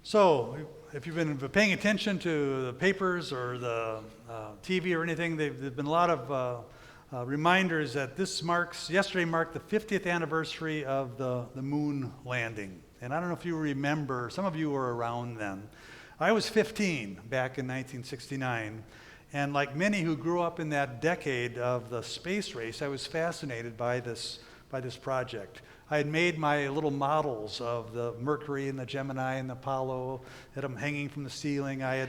So, if you've been paying attention to the papers or the TV or anything, there've been a lot of reminders that yesterday marked the 50th anniversary of the moon landing. And I don't know if you remember, some of you were around then. I was 15 back in 1969. And like many who grew up in that decade of the space race, I was fascinated by this project. I had made my little models of the Mercury and the Gemini and the Apollo, had them hanging from the ceiling. I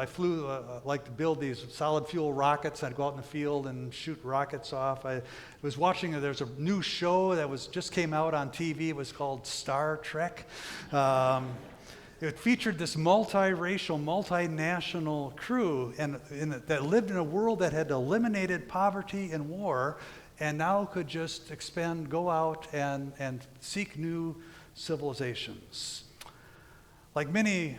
flew, like to build these solid fuel rockets. I'd go out in the field and shoot rockets off. I was watching, there's a new show that just came out on TV. It was called Star Trek. It featured this multiracial, multinational crew that lived in a world that had eliminated poverty and war, and now could just go out and seek new civilizations. Like many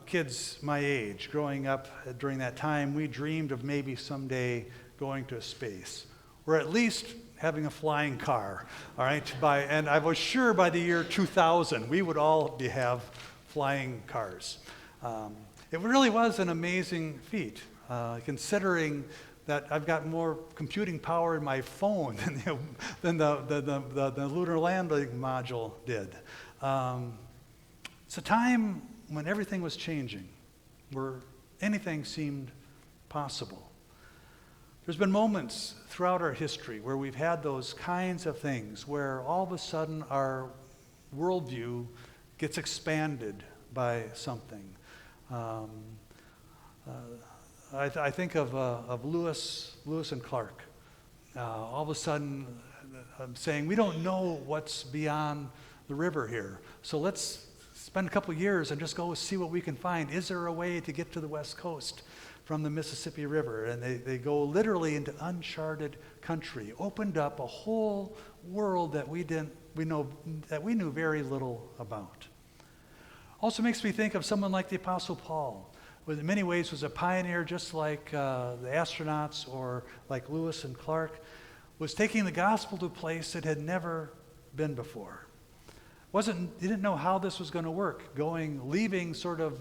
kids my age, growing up during that time, we dreamed of maybe someday going to space, or at least having a flying car, all right? And I was sure by the year 2000, we would all have flying cars. It really was an amazing feat, considering that I've got more computing power in my phone than the lunar landing module did. It's a time when everything was changing, where anything seemed possible. There's been moments throughout our history where we've had those kinds of things, where all of a sudden our worldview gets expanded by something. I think of Lewis and Clark. All of a sudden, saying, we don't know what's beyond the river here, so let's spend a couple years and just go see what we can find. Is there a way to get to the West Coast from the Mississippi River? And they go literally into uncharted country, opened up a whole world that we knew very little about. Also makes me think of someone like the Apostle Paul, who in many ways was a pioneer, just like the astronauts or like Lewis and Clark, was taking the gospel to a place that had never been before. He didn't know how this was going to work, leaving sort of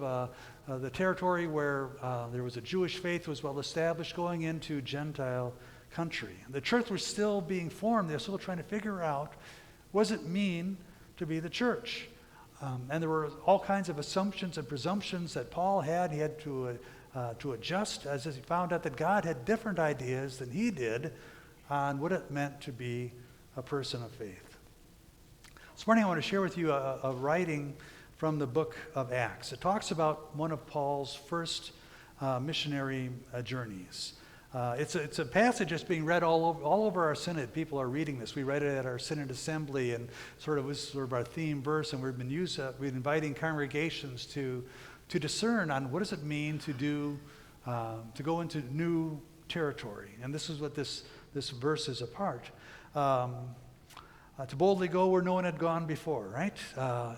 the territory where there was a Jewish faith was well established, going into Gentile country. The church was still being formed. They were still trying to figure out, what does it mean to be the church? And there were all kinds of assumptions and presumptions that Paul had. He had to adjust as he found out that God had different ideas than he did on what it meant to be a person of faith. This morning I want to share with you a writing from the book of Acts. It talks about one of Paul's first missionary journeys. It's a passage that's being read all over our synod. People are reading this. We read it at our synod assembly, and it was sort of our theme verse. And we've been inviting congregations to discern on what does it mean to go into new territory. And this is what this verse is apart. To boldly go where no one had gone before, right?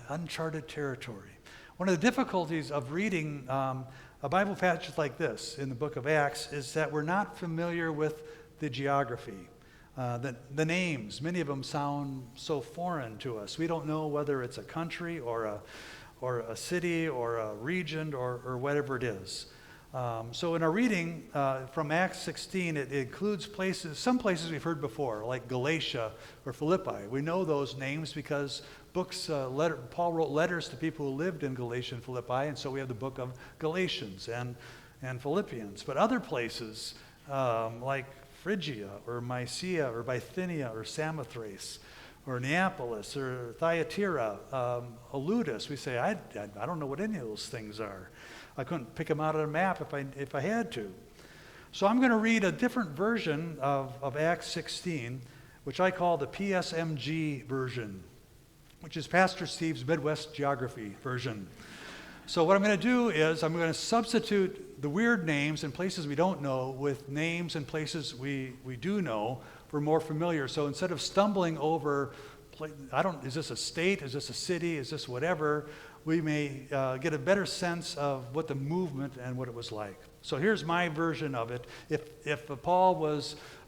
Uncharted territory. One of the difficulties of reading a Bible passage like this in the book of Acts is that we're not familiar with the geography. The names, many of them sound so foreign to us. We don't know whether it's a country or a city or a region or whatever it is. So in our reading from Acts 16, it includes some places we've heard before, like Galatia or Philippi. We know those names because Paul wrote letters to people who lived in Galatia and Philippi, and so we have the book of Galatians and Philippians. But other places like Phrygia or Mysia or Bithynia or Samothrace or Neapolis or Thyatira, Aludus, we say, I don't know what any of those things are. I couldn't pick them out of a map if I had to. So I'm going to read a different version of Acts 16, which I call the PSMG version, which is Pastor Steve's Midwest Geography version. So what I'm going to do is I'm going to substitute the weird names and places we don't know with names and places we do know. We're more familiar. So instead of stumbling over, is this a state? Is this a city? Is this whatever? We may get a better sense of what the movement and what it was like. So here's my version of it. If Paul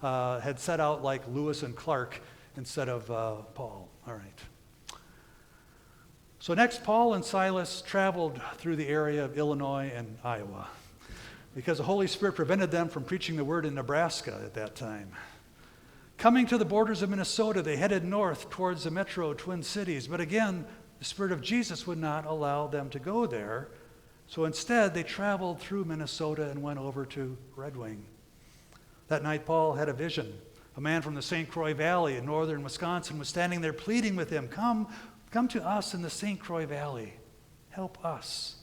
had set out like Lewis and Clark instead of Paul. All right. So next, Paul and Silas traveled through the area of Illinois and Iowa because the Holy Spirit prevented them from preaching the word in Nebraska at that time. Coming to the borders of Minnesota, they headed north towards the metro Twin Cities. But again, the Spirit of Jesus would not allow them to go there. So instead, they traveled through Minnesota and went over to Red Wing. That night, Paul had a vision. A man from the St. Croix Valley in northern Wisconsin was standing there pleading with him, come to us in the St. Croix Valley. Help us.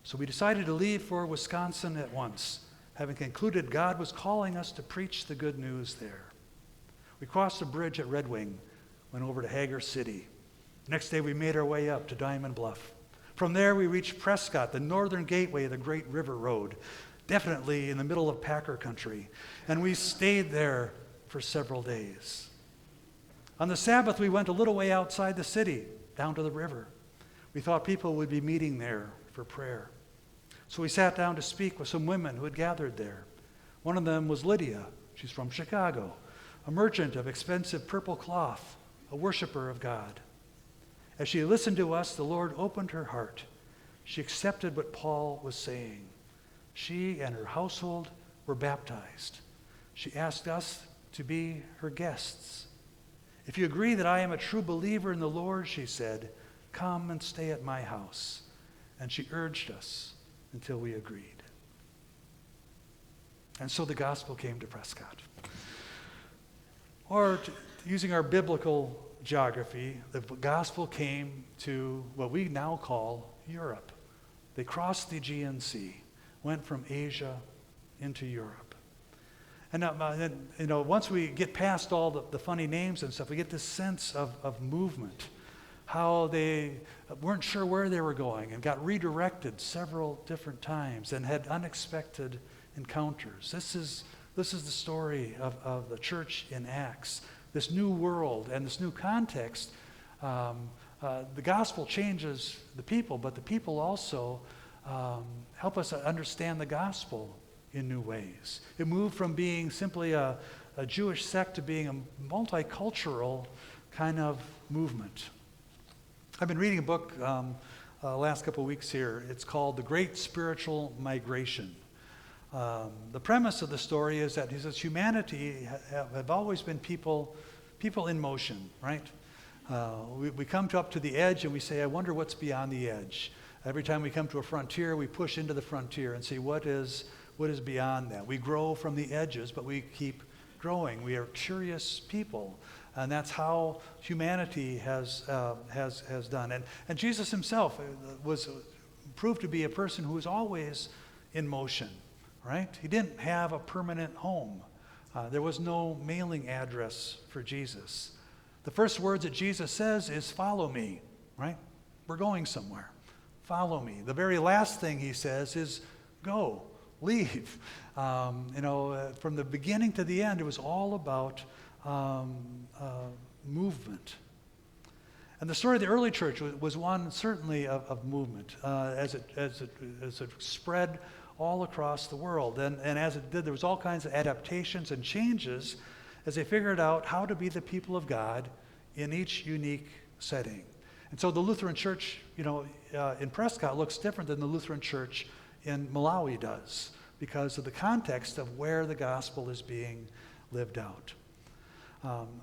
So we decided to leave for Wisconsin at once, having concluded God was calling us to preach the good news there. We crossed a bridge at Red Wing, went over to Hager City. Next day, we made our way up to Diamond Bluff. From there, we reached Prescott, the northern gateway of the Great River Road, definitely in the middle of Packer country. And we stayed there for several days. On the Sabbath, we went a little way outside the city, down to the river. We thought people would be meeting there for prayer. So we sat down to speak with some women who had gathered there. One of them was Lydia. She's from Chicago, a merchant of expensive purple cloth, a worshiper of God. As she listened to us, the Lord opened her heart. She accepted what Paul was saying. She and her household were baptized. She asked us to be her guests. If you agree that I am a true believer in the Lord, she said, come and stay at my house. And she urged us until we agreed. And so the gospel came to Prescott. Or using our biblical geography, the gospel came to what we now call Europe. They crossed the Aegean Sea, went from Asia into Europe. And once we get past all the funny names and stuff, we get this sense of movement, how they weren't sure where they were going and got redirected several different times and had unexpected encounters. This is the story of the church in Acts. This new world and this new context. The gospel changes the people, but the people also help us understand the gospel in new ways. It moved from being simply a Jewish sect to being a multicultural kind of movement. I've been reading a book last couple of weeks here. It's called The Great Spiritual Migration. The premise of the story is that he says humanity have always been people in motion, right? We come up to the edge and we say, I wonder what's beyond the edge. Every time we come to a frontier, we push into the frontier and see what is beyond that. We grow from the edges, but we keep growing. We are curious people, and that's how humanity has done. And Jesus himself was proved to be a person who was always in motion. Right? He didn't have a permanent home. There was no mailing address for Jesus. The first words that Jesus says is, follow me, right? We're going somewhere. Follow me. The very last thing he says is, go, leave. From the beginning to the end, it was all about movement. And the story of the early church was one certainly of movement as it spread all across the world. And as it did, there was all kinds of adaptations and changes as they figured out how to be the people of God in each unique setting. And so the Lutheran Church, in Prescott looks different than the Lutheran Church in Malawi does because of the context of where the gospel is being lived out.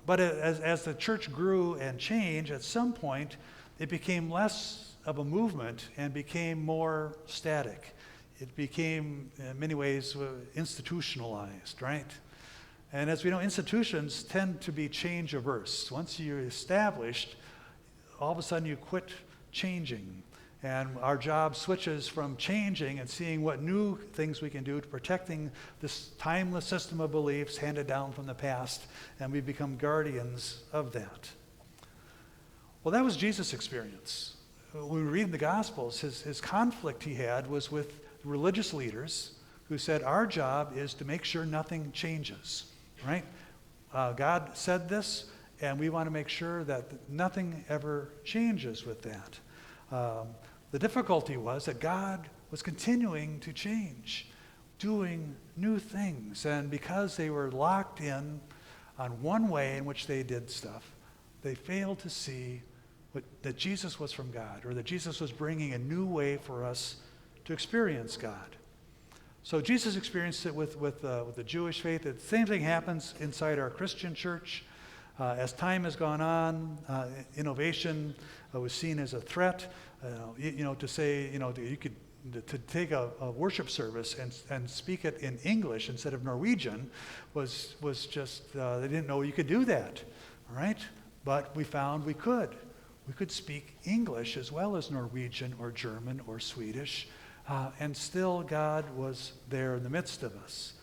But as the church grew and changed, at some point it became less of a movement and became more static. It became, in many ways, institutionalized, right? And as we know, institutions tend to be change averse. Once you're established, all of a sudden you quit changing. And our job switches from changing and seeing what new things we can do to protecting this timeless system of beliefs handed down from the past, and we become guardians of that. Well, that was Jesus' experience. When we read the Gospels, his conflict he had was with religious leaders who said, our job is to make sure nothing changes, right? God said this, and we want to make sure that nothing ever changes with that. The difficulty was that God was continuing to change, doing new things, and because they were locked in on one way in which they did stuff, they failed to see that Jesus was from God, or that Jesus was bringing a new way for us to experience God. So Jesus experienced it with the Jewish faith. The same thing happens inside our Christian church. As time has gone on, innovation was seen as a threat. To say, you could to take a worship service and speak it in English instead of Norwegian was just they didn't know you could do that. All right, but we found we could. We could speak English as well as Norwegian or German or Swedish, and still God was there in the midst of us.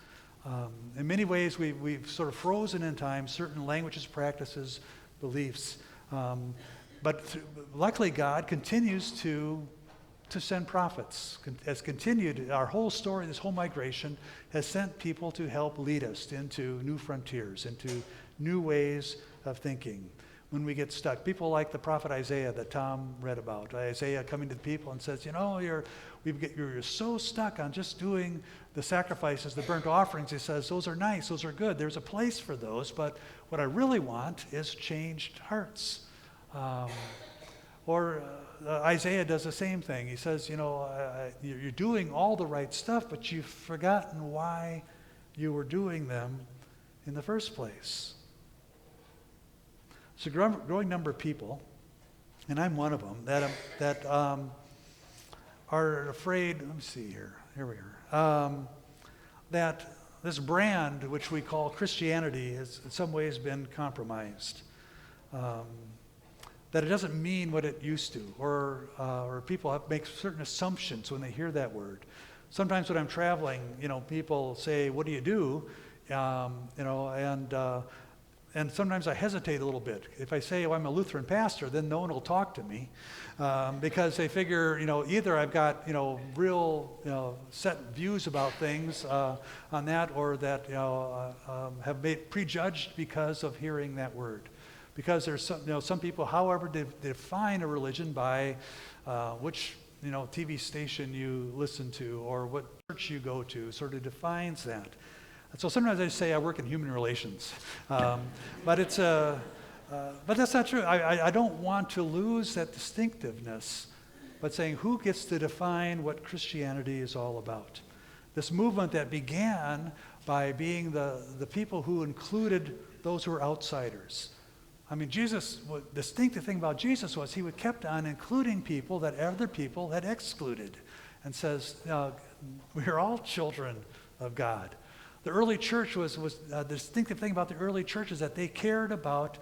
In many ways, we've sort of frozen in time certain languages, practices, beliefs. But luckily, God continues to send prophets, has continued. Our whole story, this whole migration, has sent people to help lead us into new frontiers, into new ways of thinking. When we get stuck, people like the prophet Isaiah that Tom read about, Isaiah coming to the people and says, you're so stuck on just doing the sacrifices, the burnt offerings. He says, those are nice, those are good. There's a place for those, but what I really want is changed hearts. Isaiah does the same thing. He says, you're doing all the right stuff, but you've forgotten why you were doing them in the first place. It's a growing number of people, and I'm one of them, that are afraid. Let me see here. Here we are. That this brand, which we call Christianity, has in some ways been compromised. That it doesn't mean what it used to, or people make certain assumptions when they hear that word. Sometimes when I'm traveling, people say, "What do you do?" And sometimes I hesitate a little bit. If I say, I'm a Lutheran pastor, then no one will talk to me because they figure, either I've got, real, set views about things on that, or that, have been prejudged because of hearing that word. Because there's some people, however, they define a religion by which, TV station you listen to or what church you go to, sort of defines that. And so sometimes I say I work in human relations, but that's not true. I don't want to lose that distinctiveness, but saying who gets to define what Christianity is all about. This movement that began by being the people who included those who were outsiders. I mean, the distinctive thing about Jesus was he kept on including people that other people had excluded, and says, we're all children of God. The early church was the distinctive thing about the early church is that they cared about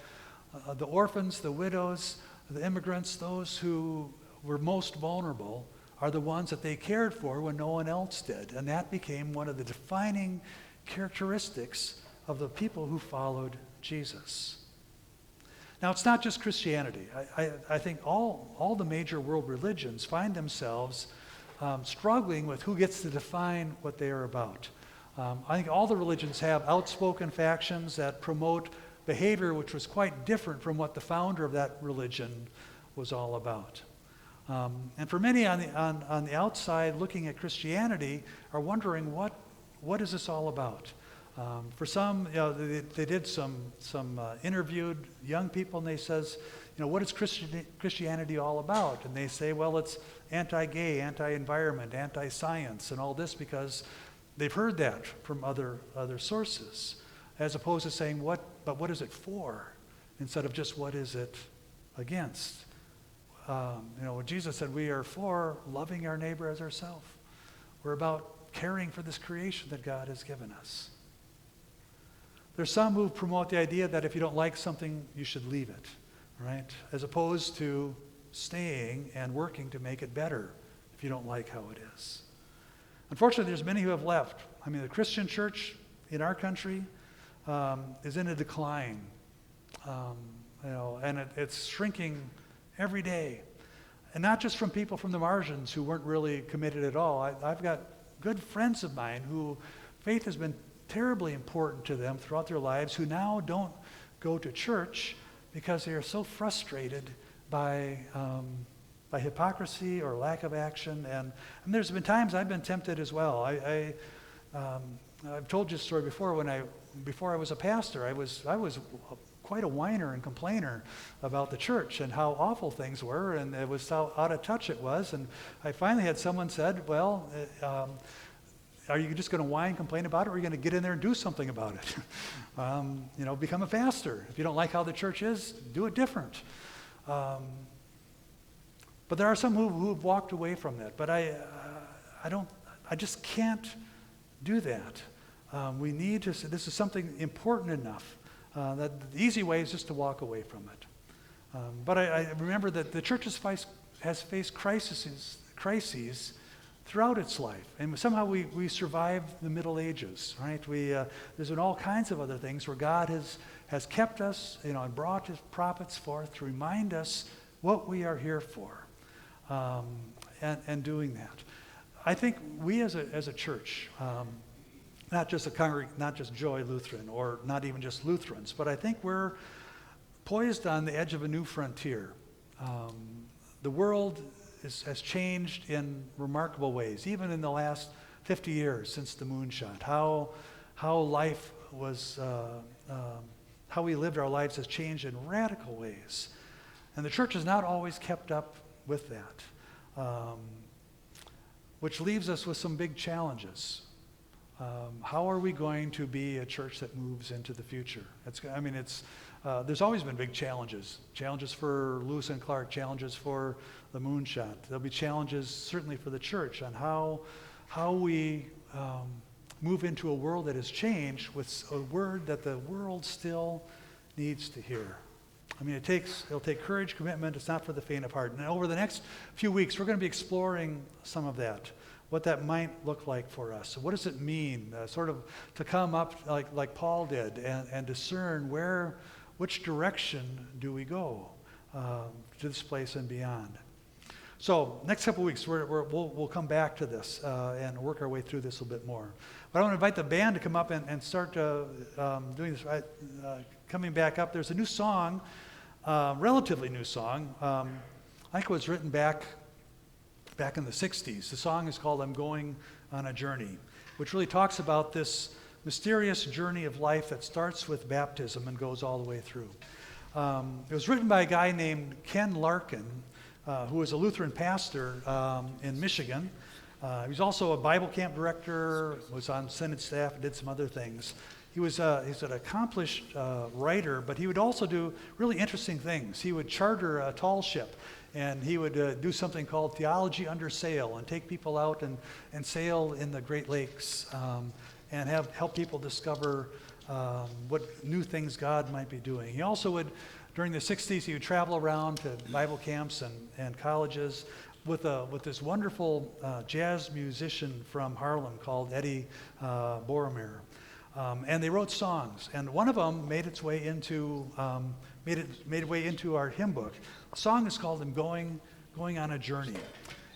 the orphans, the widows, the immigrants, those who were most vulnerable are the ones that they cared for when no one else did. And that became one of the defining characteristics of the people who followed Jesus. Now, it's not just Christianity. I think all the major world religions find themselves struggling with who gets to define what they are about. I think all the religions have outspoken factions that promote behavior which was quite different from what the founder of that religion was all about. And for many on the outside looking at Christianity are wondering what is this all about? For some, they did some interviewed young people, and they says, what is Christianity all about? And they say, well, it's anti-gay, anti-environment, anti-science, and all this because they've heard that from other sources, as opposed to saying, what is it for? Instead of just what is it against? When Jesus said we are for loving our neighbor as ourselves. We're about caring for this creation that God has given us. There's some who promote the idea that if you don't like something, you should leave it, right? As opposed to staying and working to make it better if you don't like how it is. Unfortunately, there's many who have left. I mean, the Christian church in our country is in a decline, and it's shrinking every day. And not just from people from the margins who weren't really committed at all. I've got good friends of mine who faith has been terribly important to them throughout their lives, who now don't go to church because they are so frustrated by hypocrisy or lack of action. And there's been times I've been tempted as well. I've told you a story before. Before I was a pastor, I was quite a whiner and complainer about the church and how awful things were, and it was how out of touch it was. And I finally had someone said, well, are you just going to whine and complain about it, or are you going to get in there and do something about it? Become a pastor. If you don't like how the church is, do it different. But there are some who have walked away from that. But I just can't do that. We need to. This is something important enough that the easy way is just to walk away from it. But I remember that the church has faced crises throughout its life, and somehow we survived the Middle Ages, right? There's been all kinds of other things where God has kept us, and brought His prophets forth to remind us what we are here for, and doing that. I think we as a church, not just Joy Lutheran, or not even just Lutherans, but I think we're poised on the edge of a new frontier. The world has changed in remarkable ways, even in the last 50 years since the moonshot. How life was, how we lived our lives has changed in radical ways. And the church has not always kept up with that, which leaves us with some big challenges. How are we going to be a church that moves into the future? There's always been big challenges for Lewis and Clark, challenges for the moonshot. There'll be challenges certainly for the church on how we move into a world that has changed with a word that the world still needs to hear. It'll take courage, commitment. It's not for the faint of heart. And over the next few weeks, we're going to be exploring some of that, what that might look like for us. So what does it mean, sort of to come up like Paul did and discern which direction do we go to this place and beyond. So next couple of weeks, we'll come back to this and work our way through this a little bit more. But I want to invite the band to come up and start doing this. Coming back up, there's a new song, relatively new song. I think it was written back in the 60s. The song is called I'm Going on a Journey, which really talks about this mysterious journey of life that starts with baptism and goes all the way through. It was written by a guy named Ken Larkin, who was a Lutheran pastor in Michigan. He was also a Bible camp director, was on Synod staff, and did some other things. He's an accomplished writer, but he would also do really interesting things. He would charter a tall ship, and he would do something called Theology Under Sail and take people out and sail in the Great Lakes and help people discover what new things God might be doing. He also would, during the 60s, he would travel around to Bible camps and colleges with this wonderful jazz musician from Harlem called Eddie Boromir. And they wrote songs, and one of them made its way into our hymn book. The song is called "I'm Going on a Journey,"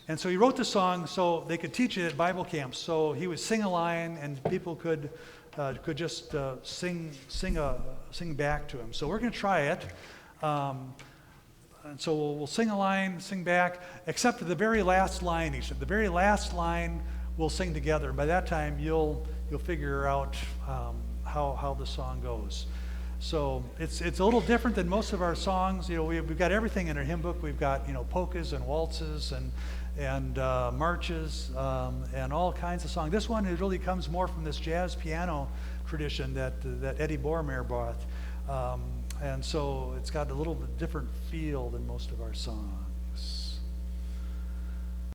and so he wrote the song so they could teach it at Bible camps. So he would sing a line, and people could just sing back to him. So we're going to try it, and so we'll sing a line, sing back, except for the very last line. He said the very last line we'll sing together. By that time, you'll figure out how the song goes. So it's a little different than most of our songs. We've got everything in our hymn book. We've got polkas and waltzes and marches and all kinds of songs. This one, it really comes more from this jazz piano tradition that Eddie Boromir brought, and so it's got a little bit different feel than most of our songs.